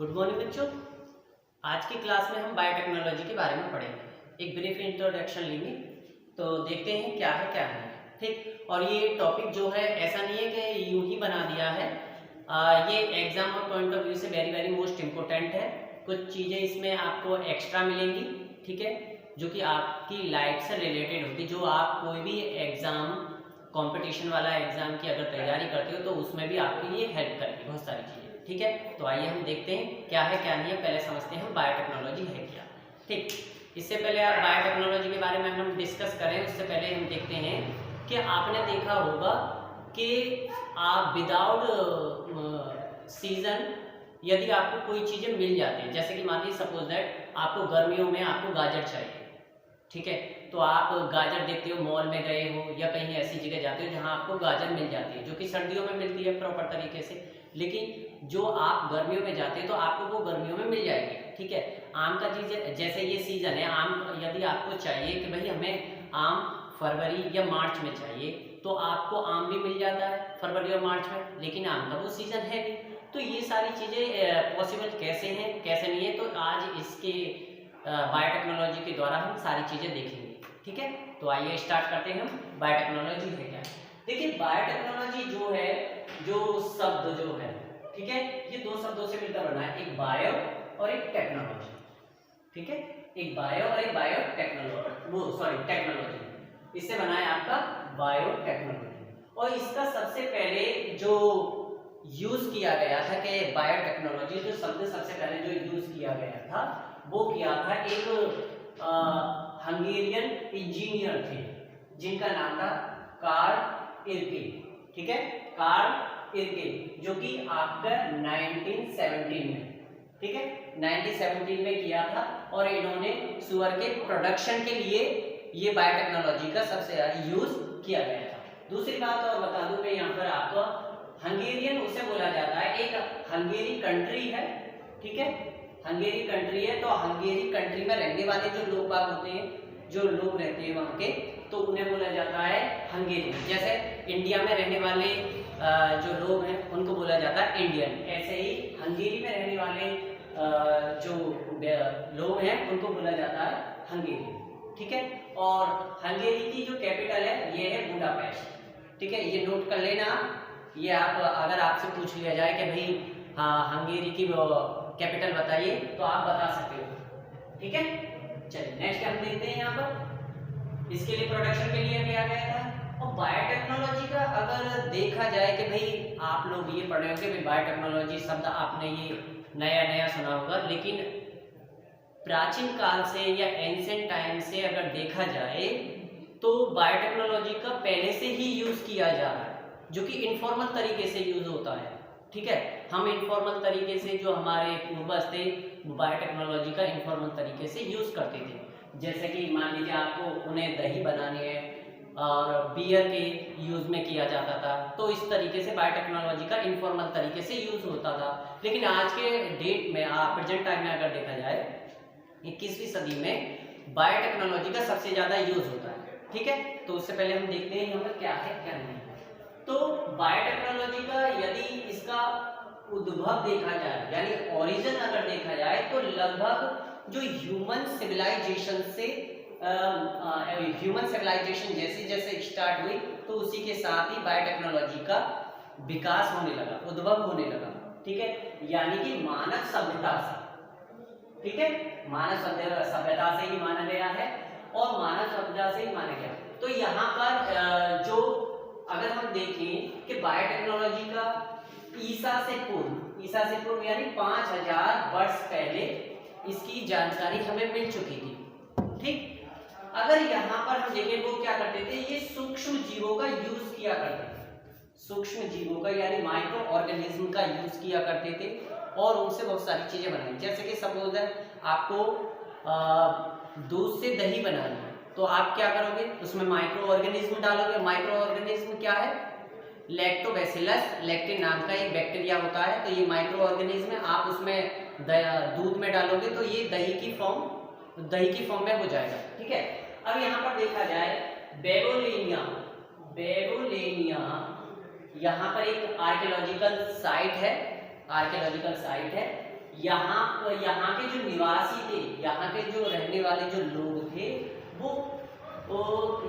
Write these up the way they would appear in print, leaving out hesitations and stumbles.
Good morning बच्चों। आज की क्लास में हम बायोटेक्नोलॉजी के बारे में पढ़ेंगे, एक ब्रीफ इंट्रोडक्शन लेंगे। तो देखते हैं क्या है क्या नहीं है। ठीक, और ये टॉपिक जो है ऐसा नहीं है कि यूं ही बना दिया है। ये एग्जाम और पॉइंट ऑफ व्यू से वेरी वेरी मोस्ट इम्पोर्टेंट है। कुछ चीज़ें इसमें आपको एक्स्ट्रा मिलेंगी, ठीक है, जो कि आपकी लाइफ से रिलेटेड होगी। जो आप कोई भी एग्ज़ाम, कंपटीशन वाला एग्ज़ाम की अगर तैयारी करते हो तो उसमें भी आपको ये हेल्प करेगी बहुत सारी चीज़ें। ठीक है, तो आइए हम देखते हैं क्या है क्या नहीं है। पहले समझते हैं बायोटेक्नोलॉजी है क्या। ठीक, इससे पहले आप बायोटेक्नोलॉजी के बारे में हम डिस्कस करें उससे पहले हम देखते हैं कि आपने देखा होगा कि आप विदाउट सीजन यदि आपको कोई चीज़ें मिल जाती है, जैसे कि मान लीजिए सपोज दैट आपको गर्मियों में आपको गाजर चाहिए, ठीक है, तो आप गाजर देखते हो, मॉल में गए हो या कहीं ऐसी जगह जाते हो जहाँ आपको गाजर मिल जाती है, जो कि सर्दियों में मिलती है प्रॉपर तरीके से, लेकिन जो आप गर्मियों में जाते हैं तो आपको वो गर्मियों में मिल जाएगी। ठीक है, आम का चीज़ जैसे ये सीज़न है आम, यदि आपको चाहिए कि भाई हमें आम फरवरी या मार्च में चाहिए तो आपको आम भी मिल जाता है फरवरी और मार्च में, लेकिन आम का वो सीज़न है भी। तो ये सारी चीज़ें पॉसिबल कैसे हैं कैसे नहीं है, तो आज इसके बायोटेक्नोलॉजी के द्वारा हम सारी चीज़ें देखेंगे। ठीक है, तो आइए स्टार्ट करते हैं हम बायोटेक्नोलॉजी है क्या। देखिए बायोटेक्नोलॉजी जो है, जो शब्द जो है, ठीक है, ये दो शब्दों से मिलकर बना है, एक बायो और एक टेक्नोलॉजी। ठीक है, एक बायो और एक बायो टेक्नोलॉजी, इससे बना है आपका बायोटेक्नोलॉजी। और इसका सबसे पहले जो यूज किया गया था कि बायोटेक्नोलॉजी, जो शब्द सबसे पहले जो यूज किया गया था वो किया था एक हंगेरियन इंजीनियर थे जिनका नाम था कार्ल इरके। ठीक है, कार्ल इरके, जो कि आपका 1917 में, ठीक है, 1917 में किया था। और इन्होंने सुअर के प्रोडक्शन के लिए ये बायोटेक्नोलॉजी का सबसे ज्यादा यूज किया गया था। दूसरी बात और बता दूं मैं यहाँ पर आपको, हंगेरियन उसे बोला जाता है, एक हंगेरी कंट्री है, ठीक है, हंगेरी कंट्री है, तो हंगेरी कंट्री में रहने वाले जो लोग बाग होते हैं, जो लोग रहते हैं वहाँ के, तो उन्हें बोला जाता है हंगेरियन। जैसे इंडिया में रहने वाले जो लोग हैं उनको बोला जाता है इंडियन, ऐसे ही हंगेरी में रहने वाले जो लोग हैं उनको बोला जाता है हंगेरी। ठीक है, और हंगेरी की जो कैपिटल है ये है बुडापेस्ट। ठीक है, ये नोट कर लेना। ये आप अगर आपसे पूछ लिया जाए कि भाई हाँ हंगेरी की कैपिटल बताइए तो आप बता सकते हो। ठीक है, चलिए नेक्स्ट हम देखते हैं यहाँ पर इसके लिए प्रोडक्शन के लिए किया गया था। और बायोटेक्नोलॉजी का अगर देखा जाए कि भाई आप लोग ये पढ़ रहे होंगे भाई बायोटेक्नोलॉजी शब्द आपने ये नया नया सुना होगा, लेकिन प्राचीन काल से या एंशिएंट टाइम से अगर देखा जाए तो बायोटेक्नोलॉजी का पहले से ही यूज किया जा रहा है, जो कि इनफॉर्मल तरीके से यूज होता है। ठीक है, हम इनफॉर्मल तरीके से, जो हमारे पूर्वज थे बायोटेक्नोलॉजी का इनफॉर्मल तरीके से यूज करते थे। जैसे कि मान लीजिए आपको उन्हें दही बनानी है और बियर के यूज में किया जाता था, तो इस तरीके से बायोटेक्नोलॉजी का इनफॉर्मल तरीके से यूज होता था। लेकिन आज के डेट में प्रेजेंट टाइम में अगर देखा जाए 21वीं सदी में बायोटेक्नोलॉजी का सबसे ज्यादा यूज होता है। ठीक है, तो उससे पहले हम देखते हैं यहाँ पर क्या है क्या नहीं है। तो बायोटेक्नोलॉजी का यदि इसका उद्भव देखा जाए, यानी ओरिजिन अगर देखा जाए, तो लगभग जो ह्यूमन सिविलाइजेशन से ह्यूमन सिविलाइजेशन जैसे जैसे स्टार्ट हुई तो उसी के साथ ही बायोटेक्नोलॉजी का विकास होने लगा, उद्भव होने लगा। ठीक है, यानी कि मानव सभ्यता से, ठीक है, मानव सभ्यता से ही माना गया है और मानव सभ्यता से ही माना गया। तो यहाँ पर जो अगर हम देखें कि बायोटेक्नोलॉजी का ईसा से पूर्व यानी 5000 वर्ष पहले इसकी जानकारी हमें मिल चुकी थी। ठीक, अगर यहाँ पर हम देखें वो क्या करते थे, ये सूक्ष्म जीवों का यूज किया करते थे, सूक्ष्म जीवों का यानी माइक्रो ऑर्गेनिज्म का यूज किया करते थे और उनसे बहुत सारी चीजें बनाई। जैसे कि सपोज है आपको दूध से दही बनानी है, तो आप क्या करोगे, उसमें माइक्रो ऑर्गेनिज्म डालोगे। माइक्रो ऑर्गेनिज्म क्या है, लैक्टोबैसिलस लैक्टिन नाम का एक बैक्टीरिया होता है, तो ये माइक्रो ऑर्गेनिज्म है। आप उसमें दूध में डालोगे तो ये दही की फॉर्म में हो जाएगा। ठीक है, अब यहाँ पर देखा जाए बेबोलिनिया यहाँ पर एक आर्कियोलॉजिकल साइट है, यहाँ के जो निवासी थे, यहाँ के जो रहने वाले जो लोग थे वो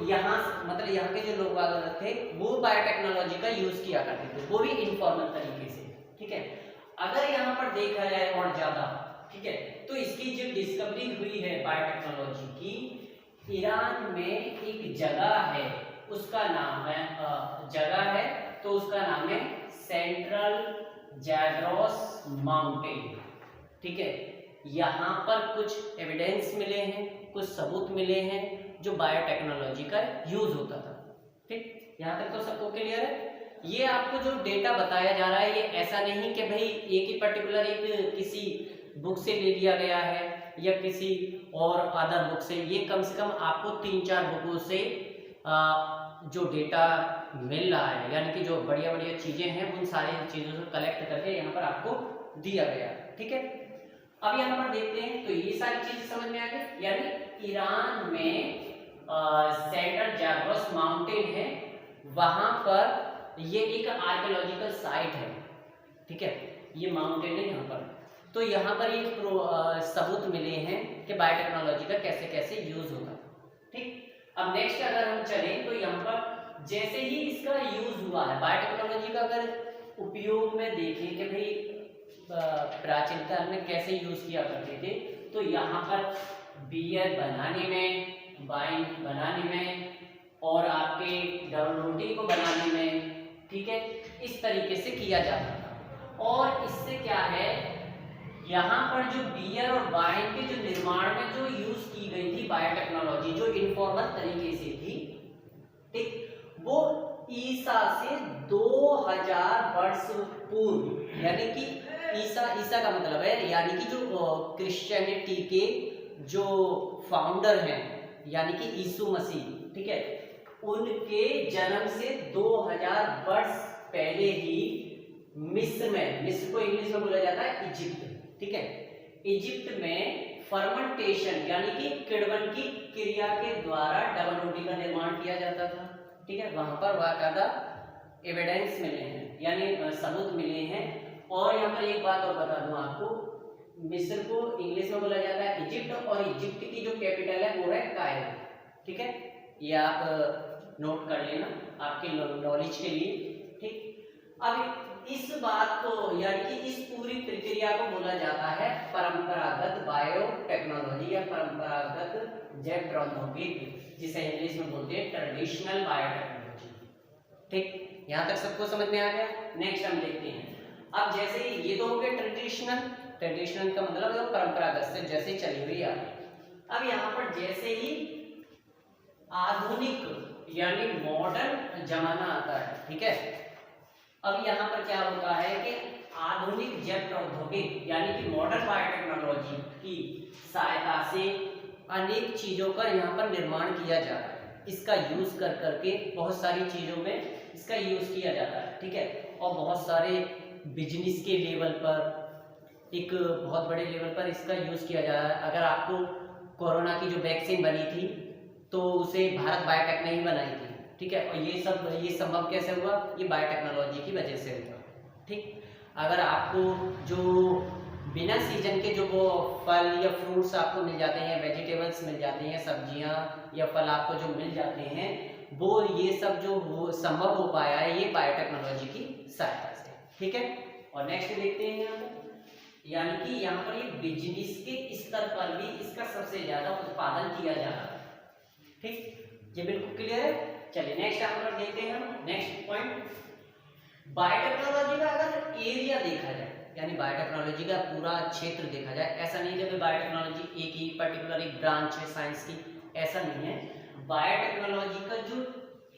यहाँ मतलब यहाँ के जो लोग थे वो बायोटेक्नोलॉजी का यूज किया करते थे, वो भी इनफॉर्मल तरीके से। ठीक है, अगर यहाँ पर देखा जाए और ज्यादा, ठीक है, तो इसकी जो डिस्कवरी हुई है बायोटेक्नोलॉजी की, ईरान में एक जगह है, उसका नाम है तो उसका नाम है सेंट्रल जैग्रोस माउंटेन। ठीक है, यहाँ पर कुछ एविडेंस मिले हैं, कुछ सबूत मिले हैं जो बायोटेक्नोलॉजी का यूज होता था। ठीक, यहाँ तक तो सबको क्लियर है। ये आपको जो डेटा बताया जा रहा है ये ऐसा नहीं कि भाई एक ही पर्टिकुलर एक किसी बुक से ले लिया गया है या किसी और अदर बुक से, ये कम से कम आपको 3-4 बुकों से जो डेटा मिल रहा है, यानी कि जो बढ़िया बढ़िया चीजें हैं उन सारी चीजों को कलेक्ट करके यहाँ पर आपको दिया गया। ठीक है, अब यहाँ पर देखते हैं तो ये सारी चीजें समझ में आ गई। यानी ईरान में सेंट्रल जैग्रोस माउंटेन है, वहां पर ये एक आर्कियोलॉजिकल साइट है। ठीक है, ये माउंटेन है यहाँ पर, तो यहाँ पर ये सबूत मिले हैं कि बायोटेक्नोलॉजी का कैसे कैसे यूज होता। ठीक, अब नेक्स्ट अगर हम चलें तो यहाँ पर जैसे ही इसका यूज हुआ है बायोटेक्नोलॉजी का, अगर उपयोग में देखें कि भाई प्राचीन काल में कैसे यूज किया करते थे, तो यहाँ पर बियर बनाने में, वाइन बनाने में और आपके डबल रोटी को बनाने में, ठीक है, इस तरीके से किया जाता था। और इससे क्या है, यहाँ पर जो बियर और वाइन के जो निर्माण में जो यूज की गई थी बायोटेक्नोलॉजी, जो इनफॉर्मल तरीके से थी, ठीक, वो ईसा से 2000 वर्ष पूर्व, यानी कि ईसा का मतलब है यानी कि जो क्रिश्चियनिटी के जो फाउंडर हैं यानी कि यीशु मसीह, ठीक है, उनके जन्म से 2000 वर्ष पहले ही मिस्र में, मिस्र को इंग्लिश में बोला जाता है इजिप्ट, ठीक है, इजिप्ट में फर्मेंटेशन यानी कि किण्वन की क्रिया के द्वारा डबल रोटी का निर्माण किया जाता था। ठीक है, वहां पर बाकायदा एविडेंस मिले हैं, यानी सबूत मिले हैं। और यहाँ पर एक बात और बता दूं आपको, मिस्र को इंग्लिश में बोला जाता है इजिप्ट, और इजिप्ट की जो कैपिटल है वो है कायरो। ठीक है, ये आप नोट कर लेना आपके नॉलेज के लिए। ठीक, अब इस बात को यानी कि इस पूरी प्रक्रिया को बोला जाता है परंपरागत बायोटेक्नोलॉजी या परंपरागत जैव प्रौद्योगिकी, जिसे इंग्लिश में बोलते हैं ट्रेडिशनल बायोटेक्नोलॉजी। ठीक, यहाँ तक सबको समझ में आ गया। नेक्स्ट हम देखते हैं, अब जैसे ये तो हो गया ट्रेडिशनल, ट्रेडिशनल का मतलब है परंपरागत से जैसे चली हुई आ रही। अब यहाँ पर जैसे ही आधुनिक यानी मॉडर्न जमाना आता है, ठीक है, अब यहाँ पर क्या होता है कि आधुनिक जैव प्रौद्योगिकी यानी कि मॉडर्न बायोटेक्नोलॉजी की सहायता से अनेक चीजों का यहाँ पर निर्माण किया जा रहा है। इसका यूज कर करके बहुत सारी चीजों में इसका यूज किया जाता है। ठीक है, और बहुत सारे बिजनेस के लेवल पर, एक बहुत बड़े लेवल पर इसका यूज किया जा रहा है। अगर आपको कोरोना की जो वैक्सीन बनी थी तो उसे भारत बायोटेक ने ही बनाई थी। ठीक है, और ये संभव कैसे हुआ, ये बायोटेक्नोलॉजी की वजह से हुआ। ठीक, अगर आपको जो बिना सीजन के जो वो फल या फ्रूट्स आपको मिल जाते हैं, वेजिटेबल्स मिल जाते हैं, सब्जियां या फल आपको जो मिल जाते हैं, वो ये सब जो वो संभव हो पाया है ये बायोटेक्नोलॉजी की सहायता से। ठीक है, और नेक्स्ट देखते हैं यहाँ पर, यानी कि यहाँ पर ये बिजनेस के स्तर पर भी इसका सबसे ज्यादा उत्पादन किया जा रहा है। ठीक, ये बिल्कुल क्लियर है। चलिए नेक्स्ट यहाँ पर देखते हैं हम नेक्स्ट पॉइंट, बायोटेक्नोलॉजी का अगर एरिया देखा जाए, यानी बायोटेक्नोलॉजी का पूरा क्षेत्र देखा जाए, ऐसा नहीं है कि बायोटेक्नोलॉजी एक ही पर्टिकुलर एक ब्रांच है साइंस की, ऐसा नहीं है। बायोटेक्नोलॉजी का जो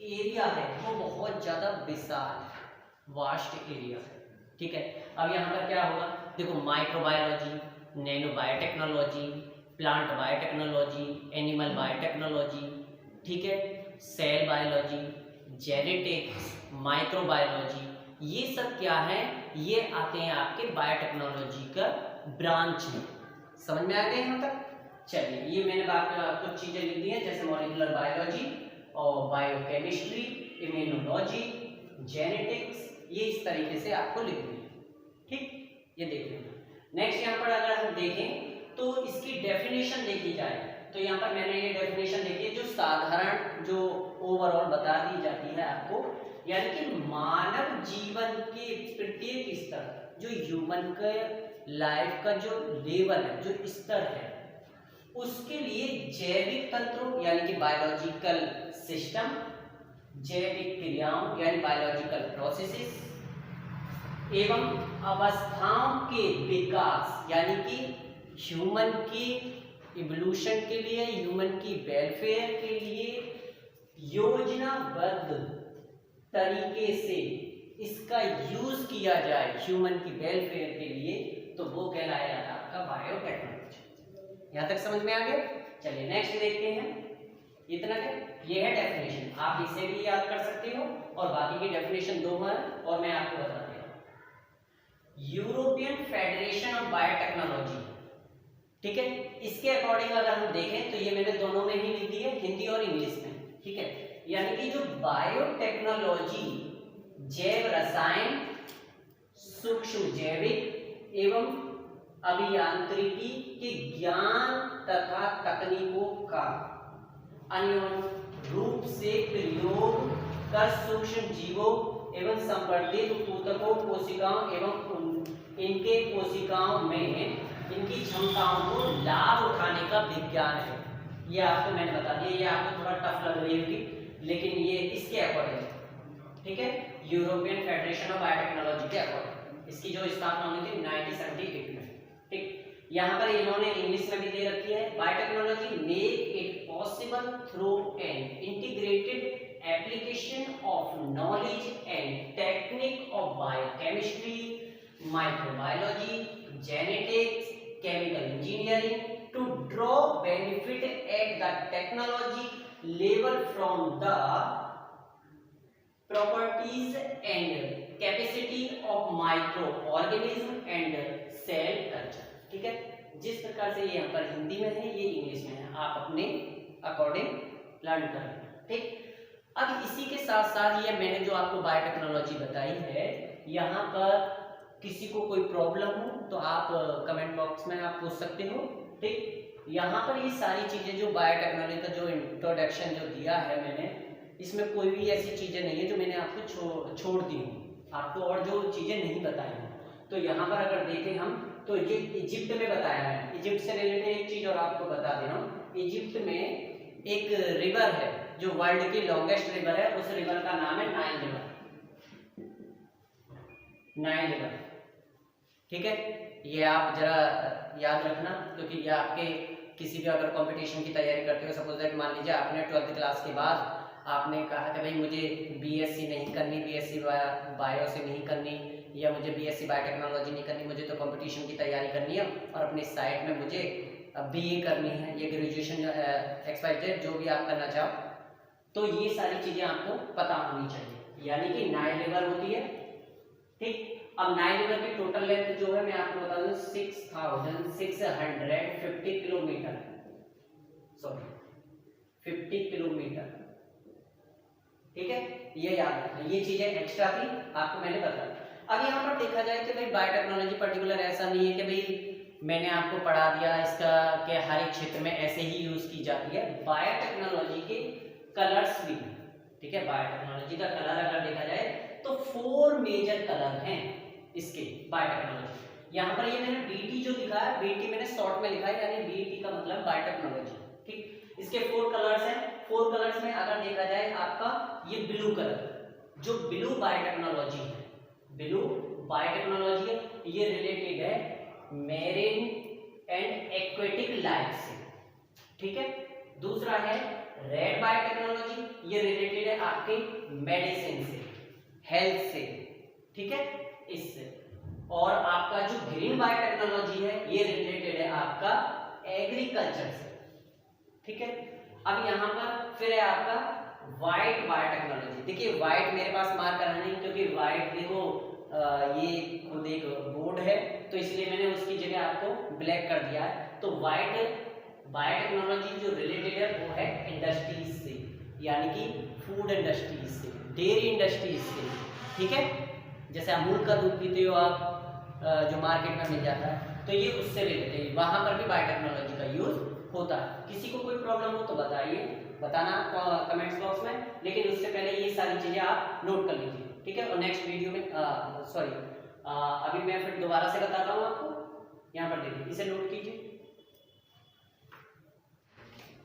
एरिया है वो बहुत ज्यादा विशाल वास्ट एरिया है। ठीक है, अब यहाँ पर क्या होगा, देखो microbiology, nano biotechnology, plant biotechnology, animal biotechnology, ठीक है, सेल बायोलॉजी, जेनेटिक्स, माइक्रोबायोलॉजी, ये सब क्या है, ये आते हैं आपके बायोटेक्नोलॉजी का ब्रांच में। समझ में आ गए यहाँ तक? चलिए, ये मैंने कुछ चीजें लिख दी हैं, जैसे मॉलिक्यूलर बायोलॉजी और बायोकेमिस्ट्री, इम्यूनोलॉजी, जेनेटिक्स, ये इस तरीके से आपको लिख दी है। ठीक, ये देख लेना। नेक्स्ट यहाँ पर अगर हम देखें तो इसकी डेफिनेशन देखी जाए तो यहाँ पर मैंने ये डेफिनेशन देखी है जो साधारण जो ओवरऑल बता दी जाती है आपको, यानी कि मानव जीवन के प्रत्येक स्तर जो ह्यूमन का लाइफ का जो लेवल है, जो स्तर है, उसके लिए जैविक तंत्रों यानी कि बायोलॉजिकल सिस्टम, जैविक क्रियाओं यानी बायोलॉजिकल प्रोसेसेस एवं अवस्थाओं के विकास यानी कि ह्यूमन की इवोल्यूशन के लिए, ह्यूमन की वेलफेयर के लिए योजनाबद्ध तरीके से इसका यूज किया जाए ह्यूमन की वेलफेयर के लिए, तो वो कहलाया जाता है आपका बायोटेक्नोलॉजी। यहां तक समझ में आ गया? चलिए नेक्स्ट देखते हैं। इतना ये है डेफिनेशन, आप इसे भी याद कर सकते हो और बाकी की डेफिनेशन दो है और मैं आपको बता दे रहा हूं। यूरोपियन फेडरेशन ऑफ बायोटेक्नोलॉजी, ठीक है, इसके अकॉर्डिंग अगर हम देखें तो ये मैंने दोनों में ही लिख दी है, हिंदी और इंग्लिश में, ठीक है। यानी कि जो बायोटेक्नोलॉजी जैव रसायन, सूक्ष्म जैविक एवं अभियांत्रिकी के ज्ञान तथा तकनीकों का अन्योन्य रूप से प्रयोग कर सूक्ष्म जीवों एवं संवर्धित ऊतकों, कोशिकाओं एवं इनके कोशिकाओं में इनकी क्षमताओं को लाभ उठाने का विज्ञान है। ये आपको मैंने बता दिया, ये आपको थोड़ा टफ लग रही होगी लेकिन ये इसके अकॉर्डिंग, ठीक है, यूरोपियन फेडरेशन ऑफ बायोटेक्नोलॉजी के अकॉर्डिंग इसकी जो स्थापना हुई थी 1978 में, ठीक। यहाँ पर इन्होंने इंग्लिश में भी दे रखी है, biotechnology make it possible through an integrated application of knowledge and technique of biochemistry, microbiology, genetics, chemical engineering to draw benefit at the technology level from the properties and capacity of microorganism and cell culture, ठीक है। जिस प्रकार से ये यहाँ पर हिंदी में है, ये इंग्लिश में है, आप अपने अकॉर्डिंग लर्न कर लेना, ठीक। अब इसी के साथ साथ ये मैंने जो आपको बायोटेक्नोलॉजी बताई है, यहाँ पर किसी को कोई प्रॉब्लम हो तो आप कमेंट बॉक्स में आप पूछ सकते हो, ठीक। यहाँ पर ये सारी चीजें जो बायोटेक्नोलॉजी का जो इंट्रोडक्शन जो दिया है मैंने, इसमें कोई भी ऐसी चीजें नहीं है जो मैंने आपको छोड़ दी हूँ, आपको और जो चीजें नहीं बताई हैं। तो यहाँ पर अगर देखें हम तो इजिप्ट में बताया है, इजिप्ट से रिलेटेड एक चीज और आपको बता दे रहा हूँ। इजिप्ट में एक रिवर है जो वर्ल्ड की लॉन्गेस्ट रिवर है, उस रिवर का नाम है नाइल रिवर, नाइल रिवर, ठीक है। ये आप जरा याद रखना क्योंकि ये आपके किसी भी अगर कंपटीशन की तैयारी करते हो, सपोज दैट मान लीजिए आपने 12th क्लास के बाद आपने कहा कि भाई मुझे बीएससी नहीं करनी, बीएससी बायो से नहीं करनी, या मुझे बीएससी बायोटेक्नोलॉजी नहीं करनी, मुझे तो कंपटीशन की तैयारी करनी है और अपने साइड में मुझे बीए करनी है, ये ग्रेजुएशन XYZ जो भी आप करना चाहो, तो ये सारी चीजें आपको पता होनी चाहिए। यानी कि नाइल रिवर होती है, ठीक। अब नाइल रिवर की टोटल लेंथ जो है मैं आपको बता दूं 6650 किलोमीटर, सॉरी 50 किलोमीटर, ठीक है। ये याद रखना, ये चीजें एक्स्ट्रा थी आपको मैंने बता दी। अब यहाँ पर देखा जाए कि भाई बायोटेक्नोलॉजी पर्टिकुलर ऐसा नहीं है कि भाई मैंने आपको पढ़ा दिया इसका कि हर एक क्षेत्र में ऐसे ही यूज की जाती है। बायोटेक्नोलॉजी के कलर्स भी, ठीक है, बायोटेक्नोलॉजी का कलर अगर देखा जाए तो 4 मेजर कलर हैं इसके बायोटेक्नोलॉजी। यहाँ पर ये मैंने बीटी जो लिखा है, बीटी मैंने शॉर्ट में लिखा है, यानी बीटी का मतलब बायोटेक्नोलॉजी, ठीक। इसके 4 कलर्स हैं। 4 कलर्स में अगर देखा जाए आपका ये ब्लू कलर, जो ब्लू बायोटेक्नोलॉजी है, ब्लू बायोटेक्नोलॉजी है, ये रिलेटेड है मेरीन एंड एक्वेटिक लाइफ से, ठीक है। दूसरा है रेड बायोटेक्नोलॉजी, ये रिलेटेड है आपके मेडिसिन से, हेल्थ से, ठीक है, इससे। और आपका जो ग्रीन बायोटेक्नोलॉजी है ये रिलेटेड है आपका एग्रीकल्चर से, ठीक है। अब यहाँ पर फिर है आपका व्हाइट बायोटेक्नोलॉजी। देखिए व्हाइट मेरे पास मार्क करना नहीं क्योंकि व्हाइट देखो ये खुद एक बोर्ड है तो इसलिए मैंने उसकी जगह आपको ब्लैक कर दिया है। तो व्हाइट बायोटेक्नोलॉजी जो रिलेटेड है वो है इंडस्ट्रीज से, यानी कि फूड इंडस्ट्रीज से, डेयरी इंडस्ट्रीज से, ठीक है। जैसे अमूल का दूध पीते हो आप जो मार्केट में मिल जाता है, तो ये उससे रिलेटेड है, वहां पर भी बायोटेक्नोलॉजी का यूज होता है। किसी को कोई प्रॉब्लम हो तो बताइए, बताना कमेंट्स बॉक्स में, लेकिन उससे पहले ये सारी चीजें आप नोट कर लीजिए, ठीक है। और नेक्स्ट वीडियो में अभी मैं फिर दोबारा से बताता हूँ आपको, यहाँ पर देखिए, इसे नोट कीजिए,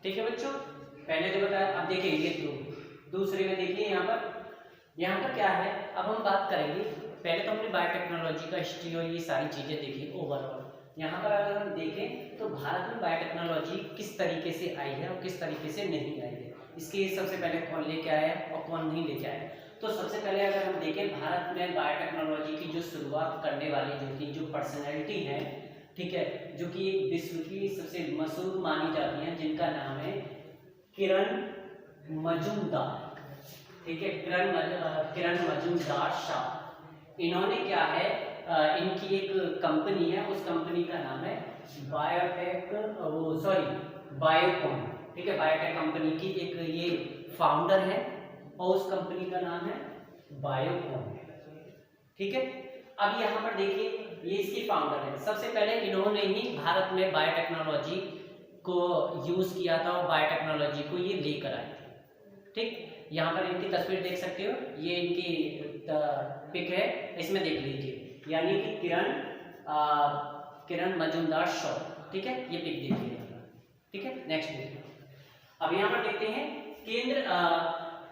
ठीक है बच्चों। पहले जो बताया, अब देखिए ये दूसरे में देखिए, यहाँ पर क्या है, अब हम बात करेंगे। पहले तो हमने बायोटेक्नोलॉजी का हिस्ट्री और ये सारी चीजें देखी ओवरऑल। यहाँ पर अगर हम देखें तो भारत में बायोटेक्नोलॉजी किस तरीके से आई है और किस तरीके से नहीं आई है, इसके सबसे पहले कौन लेके आया और कौन नहीं लेके आया। तो सबसे पहले अगर हम देखें, भारत में बायोटेक्नोलॉजी की जो शुरुआत करने वाली जो पर्सनैलिटी है, ठीक है, जो कि एक विश्व की सबसे मशहूर मानी जाती है, जिनका नाम है किरण मजूमदार, ठीक है, किरण मजूमदार शाह। इन्होंने क्या है, इनकी एक कंपनी है, उस कंपनी का नाम है बायोकॉन, ठीक है, बायोटेक कंपनी की एक ये फाउंडर है और उस कंपनी का नाम है बायोकॉन, ठीक है। अब यहाँ पर देखिए, ये इसकी फाउंडर है। सबसे पहले इन्होंने ही भारत में बायोटेक्नोलॉजी को यूज किया था और बायोटेक्नोलॉजी को ये लेकर आए थे, ठीक। यहाँ पर इनकी तस्वीर देख सकते हो, ये इनकी पिक है, इसमें देख लीजिए, यानी कि किरण मजूमदार शॉ, ठीक है, ये पिक देखिए, ठीक है। नेक्स्ट देखिए, अब यहाँ पर देखते हैं केंद्र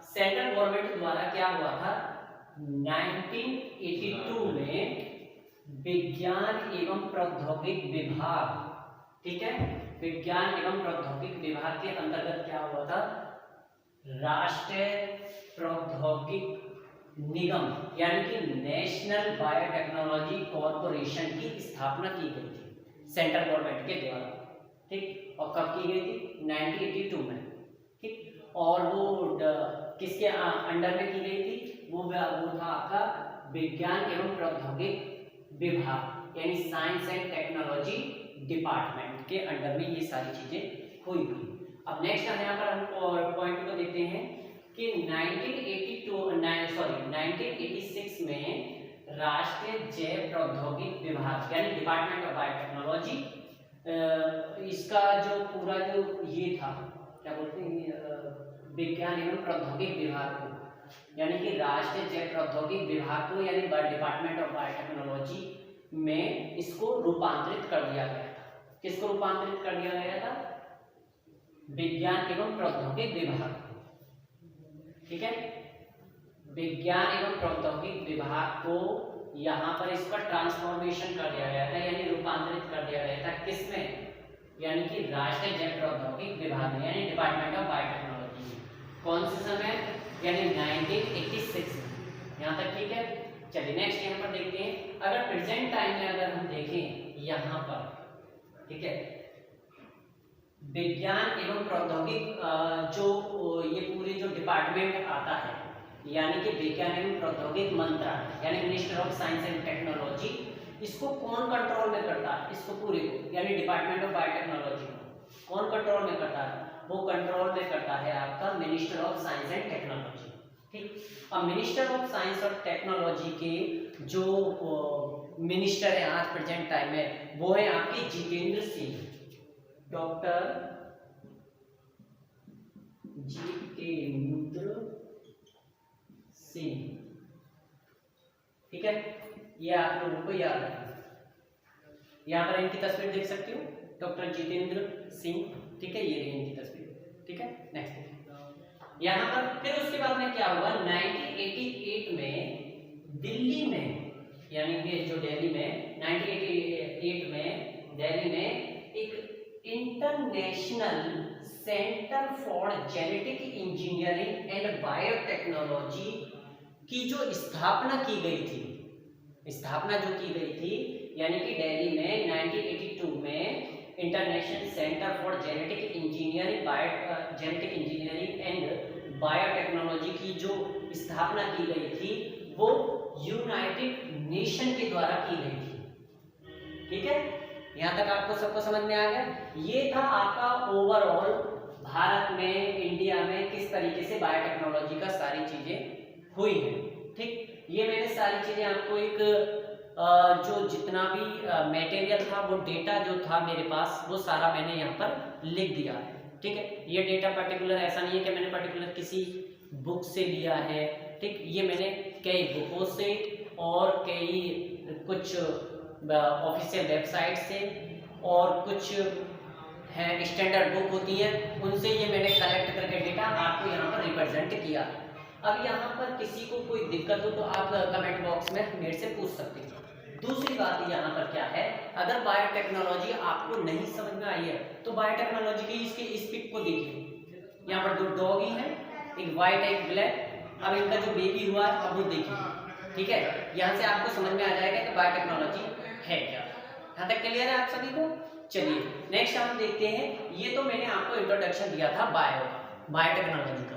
सेंट्रल गवर्नमेंट द्वारा क्या हुआ था, 1982 में विज्ञान एवं प्रौद्योगिक विभाग, ठीक है, विज्ञान एवं प्रौद्योगिक विभाग के अंतर्गत क्या हुआ था, राष्ट्रीय प्रौद्योगिक निगम यानी कि नेशनल बायोटेक्नोलॉजी कॉरपोरेशन की स्थापना की गई थी सेंट्रल गवर्नमेंट के द्वारा, ठीक। और कब की गई थी, 1982 में, ठीक। और वो किसके अंडर में की गई थी, वो था आपका विज्ञान एवं प्रौद्योगिक विभाग, यानी साइंस एंड टेक्नोलॉजी डिपार्टमेंट के अंडर में ये सारी चीजें हुई थी। अब नेक्स्ट यहाँ पर हम पॉइंट को देखते हैं कि 1986 में राष्ट्रीय जैव प्रौद्योगिक विभाग यानी डिपार्टमेंट ऑफ बायोटेक्नोलॉजी, इसका जो पूरा जो ये था, क्या बोलते हैं, विज्ञान एवं प्रौद्योगिक विभाग को, यानी कि राष्ट्रीय जैव प्रौद्योगिक विभाग को, यानी डिपार्टमेंट ऑफ बायोटेक्नोलॉजी में इसको रूपांतरित कर दिया गया था। किसको रूपांतरित कर दिया गया था, विज्ञान एवं प्रौद्योगिक विभाग, ठीक है, विज्ञान एवं प्रौद्योगिक विभाग को यहाँ पर इसका ट्रांसफॉर्मेशन कर दिया गया था, यानी रूपांतरित कर दिया गया था किसमें, यानी कि राष्ट्रीय जैव प्रौद्योगिक विभाग में, यानी डिपार्टमेंट ऑफ बायोटेक्नोलॉजी में। कौन से समय, यानी 1986 में, यहाँ तक ठीक है। चलिए नेक्स्ट यहाँ पर देखते हैं, अगर प्रेजेंट टाइम में अगर हम देखें यहाँ पर, ठीक है, विज्ञान एवं प्रौद्योगिक जो ये पूरे जो डिपार्टमेंट आता है, यानी कि विज्ञान एवं प्रौद्योगिक मंत्रालय यानी minister of science and technology, इसको कौन कंट्रोल में करता है, इसको पूरे को, यानी डिपार्टमेंट ऑफ बायोटेक्नोलॉजी को कौन कंट्रोल में करता है, वो कंट्रोल में करता है आपका minister of science and technology, ठीक। अब मिनिस्टर ऑफ साइंस और टेक्नोलॉजी के जो मिनिस्टर है आज प्रेजेंट टाइम में, वो है आपके जितेंद्र सिंह, डॉक्टर जितेंद्र सिंह, ठीक है, ये आप लोगों को याद रखना। यहाँ पर इनकी तस्वीर देख सकते हो, डॉक्टर जितेंद्र सिंह, ठीक है, ये रही इनकी तस्वीर, ठीक है। नेक्स्ट यहाँ पर फिर उसके बाद में क्या हुआ, 1988 में दिल्ली में, यानी कि जो दिल्ली में 1988 में दिल्ली में एक international centre for genetic engineering and biotechnology की जो स्थापना की गई थी, स्थापना जो की गई थी, यानी कि दिल्ली में 1982 में international centre for genetic engineering and biotechnology की जो स्थापना की गई थी, वो यूनाइटेड नेशन के द्वारा की गई थी, ठीक है। यहाँ तक आपको सबको समझ में आ गया। ये था आपका ओवरऑल भारत में, इंडिया में किस तरीके से बायोटेक्नोलॉजी का सारी चीजें हुई है, ठीक। ये मैंने सारी चीजें आपको एक जो जितना भी मटेरियल था, वो डेटा जो था मेरे पास, वो सारा मैंने यहाँ पर लिख दिया है। ठीक है, ये डेटा पर्टिकुलर ऐसा नहीं है कि मैंने पर्टिकुलर किसी बुक से लिया है। ठीक, ये मैंने कई बुकों से और कई कुछ ऑफिशियल वेबसाइट से और कुछ है स्टैंडर्ड बुक होती है, उनसे ये मैंने कलेक्ट करके डेटा आपको यहाँ पर रिप्रेजेंट किया है। अब यहाँ पर किसी को कोई दिक्कत हो तो आप कमेंट बॉक्स में मेरे से पूछ सकते हैं। दूसरी बात यहाँ पर क्या है, अगर बायोटेक्नोलॉजी आपको नहीं समझ में आई है तो बायोटेक्नोलॉजी की इसके इस पिक को देखिए, यहाँ पर दो डॉगी हैं, एक वाइट है एक ब्लैक। अब इनका जो बेबी हुआ है अब वो देखिए। ठीक है, यहाँ से आपको समझ में आ जाएगा कि बायोटेक्नोलॉजी है क्या। यहाँ तक क्लियर है आप सभी को? चलिए नेक्स्ट हम देखते हैं। ये तो मैंने आपको इंट्रोडक्शन दिया था बायोटेक्नोलॉजी का।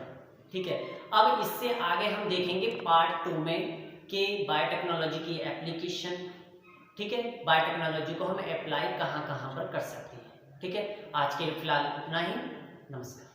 ठीक है, अब इससे आगे हम देखेंगे पार्ट 2 में कि बायोटेक्नोलॉजी की एप्लीकेशन। ठीक है, बायोटेक्नोलॉजी को हम अप्लाई कहाँ कहाँ पर कर सकते हैं। ठीक है, आज के फिलहाल इतना ही। नमस्कार।